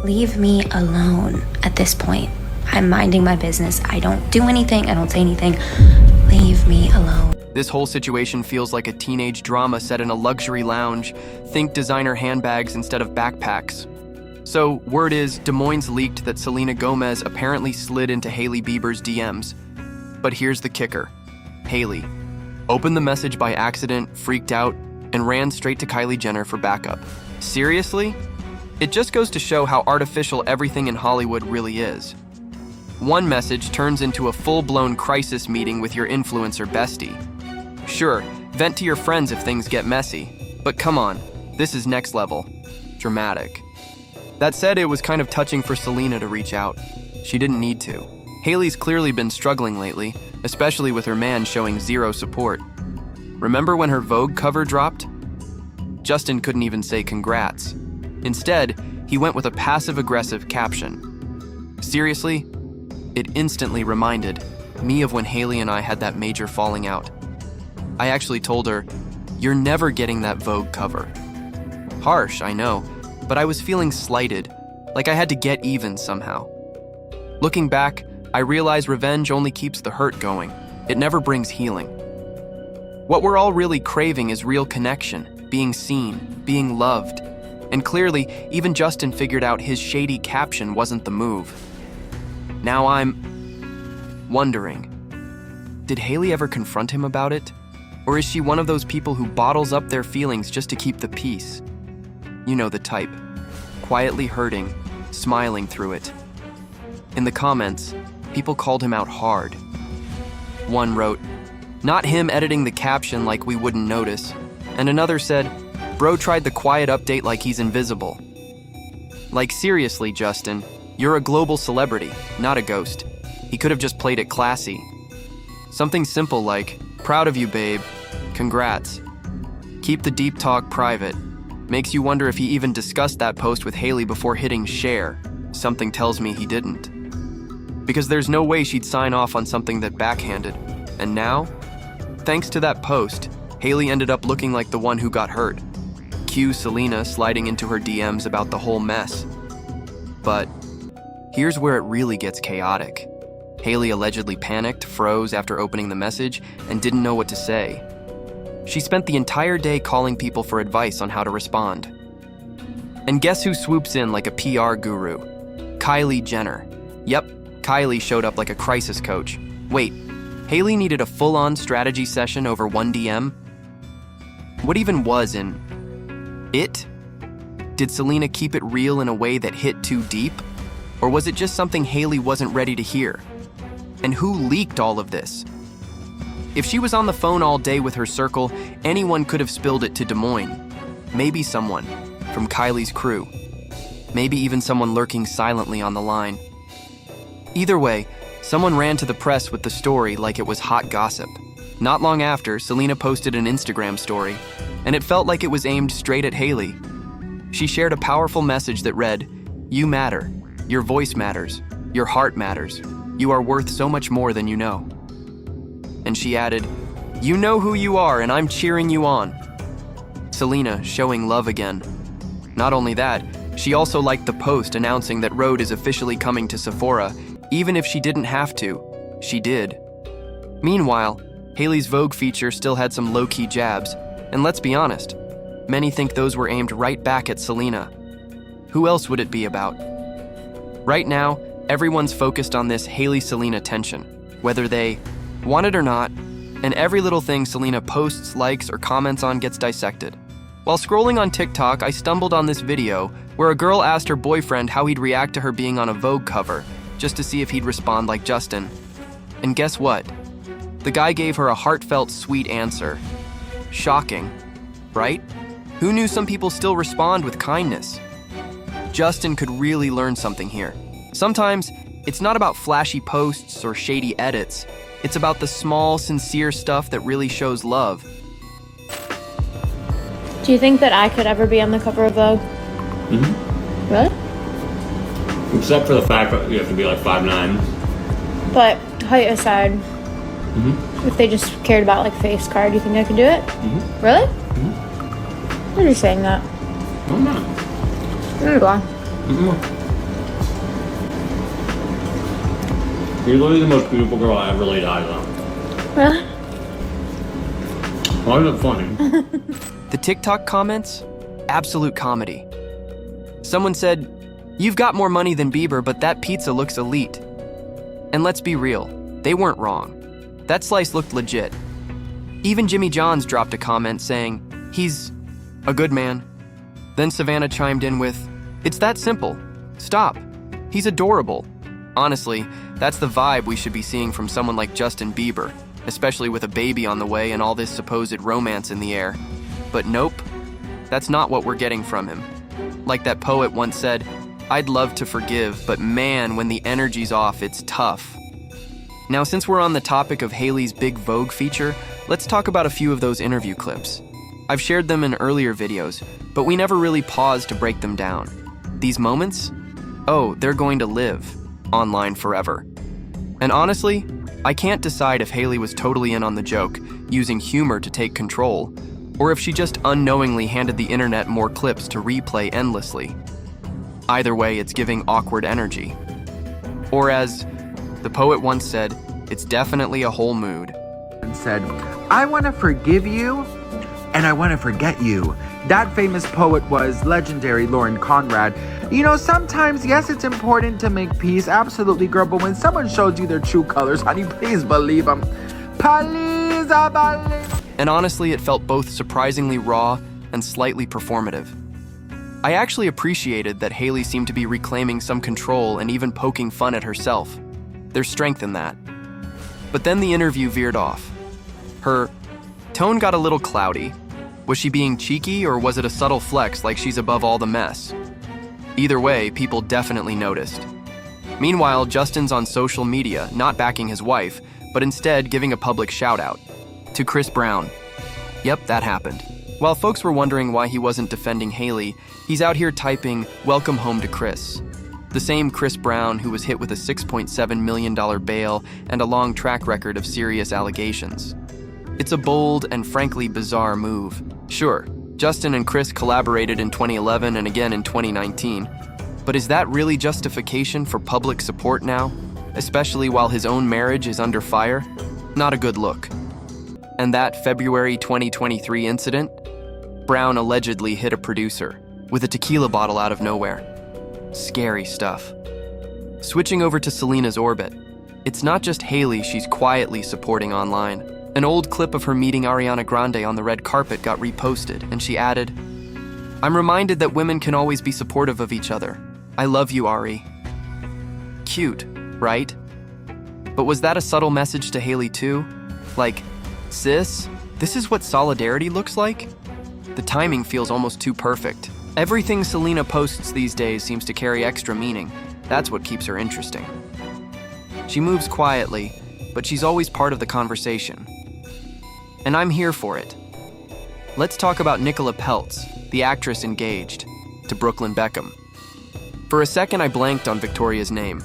Leave me alone at this point. I'm minding my business. I don't do anything. I don't say anything. Leave me alone. This whole situation feels like a teenage drama set in a luxury lounge. Think designer handbags instead of backpacks. So, word is, Des Moines leaked that Selena Gomez apparently slid into Hailey Bieber's DMs. But here's the kicker. Hailey opened the message by accident, freaked out, and ran straight to Kylie Jenner for backup. Seriously? It just goes to show how artificial everything in Hollywood really is. One message turns into a full-blown crisis meeting with your influencer bestie. Sure, vent to your friends if things get messy, but come on, this is next level. Dramatic. That said, it was kind of touching for Selena to reach out. She didn't need to. Hailey's clearly been struggling lately, especially with her man showing zero support. Remember when her Vogue cover dropped? Justin couldn't even say congrats. Instead, he went with a passive-aggressive caption. Seriously? It instantly reminded me of when Hailey and I had that major falling out. I actually told her, "You're never getting that Vogue cover." Harsh, I know, but I was feeling slighted, like I had to get even somehow. Looking back, I realize revenge only keeps the hurt going. It never brings healing. What we're all really craving is real connection, being seen, being loved. And clearly, even Justin figured out his shady caption wasn't the move. Now I'm wondering, did Hailey ever confront him about it? Or is she one of those people who bottles up their feelings just to keep the peace? You know the type. Quietly hurting, smiling through it. In the comments, people called him out hard. One wrote, "Not him editing the caption like we wouldn't notice." And another said, "Bro tried the quiet update like he's invisible." Like seriously, Justin, you're a global celebrity, not a ghost. He could have just played it classy. Something simple like, "Proud of you, babe. Congrats." Keep the deep talk private. Makes you wonder if he even discussed that post with Hailey before hitting share. Something tells me he didn't. Because there's no way she'd sign off on something that backhanded. And now, thanks to that post, Hailey ended up looking like the one who got hurt. Cue Selena sliding into her DMs about the whole mess. But here's where it really gets chaotic. Hailey allegedly panicked, froze after opening the message, and didn't know what to say. She spent the entire day calling people for advice on how to respond. And guess who swoops in like a PR guru? Kylie Jenner. Yep, Kylie showed up like a crisis coach. Wait, Hailey needed a full-on strategy session over one DM? What even was it? Did Selena keep it real in a way that hit too deep? Or was it just something Hailey wasn't ready to hear? And who leaked all of this? If she was on the phone all day with her circle, anyone could have spilled it to Des Moines. Maybe someone from Kylie's crew. Maybe even someone lurking silently on the line. Either way, someone ran to the press with the story like it was hot gossip. Not long after, Selena posted an Instagram story, and it felt like it was aimed straight at Hailey. She shared a powerful message that read, "You matter. Your voice matters. Your heart matters. You are worth so much more than you know." And she added, "You know who you are, and I'm cheering you on." Selena showing love again. Not only that, she also liked the post announcing that Rhode is officially coming to Sephora. Even if she didn't have to, she did. Meanwhile, Hailey's Vogue feature still had some low-key jabs, and let's be honest, many think those were aimed right back at Selena. Who else would it be about? Right now, everyone's focused on this Hailey-Selena tension, whether they want it or not, and every little thing Selena posts, likes, or comments on gets dissected. While scrolling on TikTok, I stumbled on this video where a girl asked her boyfriend how he'd react to her being on a Vogue cover, just to see if he'd respond like Justin. And guess what? The guy gave her a heartfelt, sweet answer. Shocking, right? Who knew some people still respond with kindness? Justin could really learn something here. Sometimes, it's not about flashy posts or shady edits. It's about the small, sincere stuff that really shows love. Do you think that I could ever be on the cover of Vogue? Mm-hmm. Really? Except for the fact that you have to be like 5'9". But height aside, Mm-hmm. if they just cared about like face card, do you think I could do it? Mm-hmm. Really? Mm-hmm. Why are you saying that? I'm not. There you go. Mm-hmm. You're literally the most beautiful girl I ever laid eyes on. Really? Why is it funny? The TikTok comments? Absolute comedy. Someone said, "You've got more money than Bieber, but that pizza looks elite." And let's be real, they weren't wrong. That slice looked legit. Even Jimmy Johns dropped a comment saying, "He's a good man." Then Savannah chimed in with, "It's that simple. Stop. He's adorable." Honestly, that's the vibe we should be seeing from someone like Justin Bieber, especially with a baby on the way and all this supposed romance in the air. But nope, that's not what we're getting from him. Like that poet once said, "I'd love to forgive, but man, when the energy's off, it's tough." Now, since we're on the topic of Hailey's big Vogue feature, let's talk about a few of those interview clips. I've shared them in earlier videos, but we never really paused to break them down. These moments? Oh, they're going to live online forever. And honestly, I can't decide if Hailey was totally in on the joke, using humor to take control, or if she just unknowingly handed the internet more clips to replay endlessly. Either way, it's giving awkward energy. Or as the poet once said, it's definitely a whole mood. And said, "I want to forgive you and I want to forget you." That famous poet was legendary Lauren Conrad. You know, sometimes, yes, it's important to make peace, absolutely, girl, but when someone shows you their true colors, honey, please believe them. Please, I believe. And honestly, it felt both surprisingly raw and slightly performative. I actually appreciated that Hailey seemed to be reclaiming some control and even poking fun at herself. There's strength in that. But then the interview veered off. Her tone got a little cloudy. Was she being cheeky, or was it a subtle flex like she's above all the mess? Either way, people definitely noticed. Meanwhile, Justin's on social media, not backing his wife, but instead giving a public shout-out to Chris Brown. Yep, that happened. While folks were wondering why he wasn't defending Hailey, he's out here typing, "Welcome home to Chris." The same Chris Brown who was hit with a $6.7 million bail and a long track record of serious allegations. It's a bold and frankly bizarre move. Sure, Justin and Chris collaborated in 2011 and again in 2019, but is that really justification for public support now, especially while his own marriage is under fire? Not a good look. And that February 2023 incident? Brown allegedly hit a producer with a tequila bottle out of nowhere. Scary stuff. Switching over to Selena's orbit, it's not just Hailey she's quietly supporting online. An old clip of her meeting Ariana Grande on the red carpet got reposted, and she added, "I'm reminded that women can always be supportive of each other. I love you, Ari." Cute, right? But was that a subtle message to Hailey too? Like, sis, this is what solidarity looks like? The timing feels almost too perfect. Everything Selena posts these days seems to carry extra meaning. That's what keeps her interesting. She moves quietly, but she's always part of the conversation. And I'm here for it. Let's talk about Nicola Peltz, the actress engaged to Brooklyn Beckham. For a second, I blanked on Victoria's name.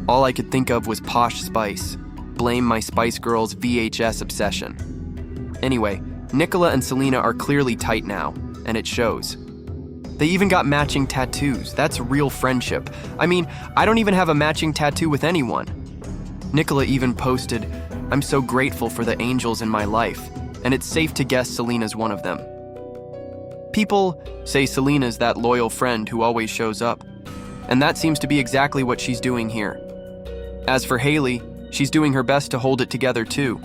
All I could think of was Posh Spice. Blame my Spice Girls VHS obsession. Anyway, Nicola and Selena are clearly tight now, and it shows. They even got matching tattoos. That's real friendship. I mean, I don't even have a matching tattoo with anyone. Nicola even posted, "I'm so grateful for the angels in my life," and it's safe to guess Selena's one of them. People say Selena's that loyal friend who always shows up, and that seems to be exactly what she's doing here. As for Hailey, she's doing her best to hold it together too.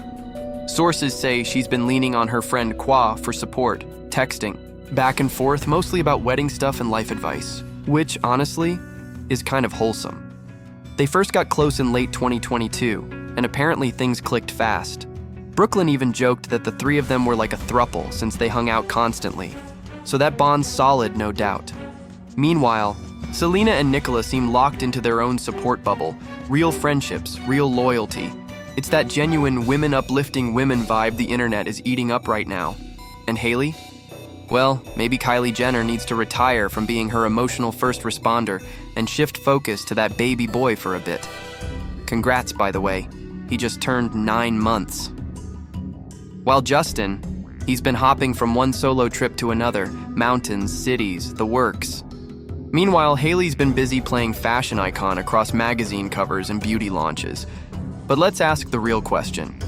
Sources say she's been leaning on her friend Kwa for support, texting back and forth mostly about wedding stuff and life advice, which honestly is kind of wholesome. They first got close in late 2022, and apparently things clicked fast. Brooklyn even joked that the three of them were like a throuple since they hung out constantly, so that bond's solid, no doubt. Meanwhile, Selena and Nicola seem locked into their own support bubble, real friendships, real loyalty. It's that genuine women uplifting women vibe the internet is eating up right now. And Hailey? Well, maybe Kylie Jenner needs to retire from being her emotional first responder and shift focus to that baby boy for a bit. Congrats, by the way. He just turned 9 months. While Justin, he's been hopping from one solo trip to another, mountains, cities, the works. Meanwhile, Hailey's been busy playing fashion icon across magazine covers and beauty launches. But let's ask the real question.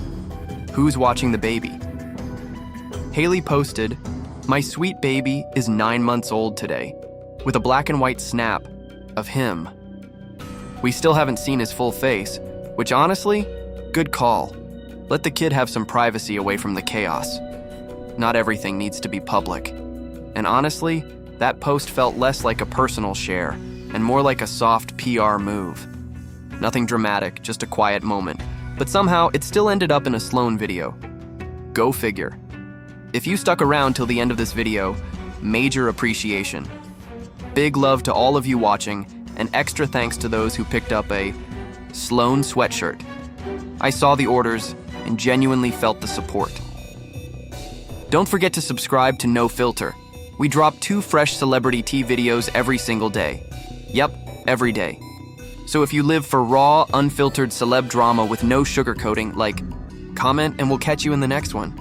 Who's watching the baby? Hailey posted, "My sweet baby is 9 months old today," with a black and white snap of him. We still haven't seen his full face, which honestly, good call. Let the kid have some privacy away from the chaos. Not everything needs to be public. And honestly, that post felt less like a personal share and more like a soft PR move. Nothing dramatic, just a quiet moment. But somehow, it still ended up in a Sloan video. Go figure. If you stuck around till the end of this video, major appreciation. Big love to all of you watching, and extra thanks to those who picked up a Sloan sweatshirt. I saw the orders and genuinely felt the support. Don't forget to subscribe to No Filter. We drop 2 fresh celebrity tea videos every single day. Yep, every day. So if you live for raw, unfiltered celeb drama with no sugarcoating, comment and we'll catch you in the next one.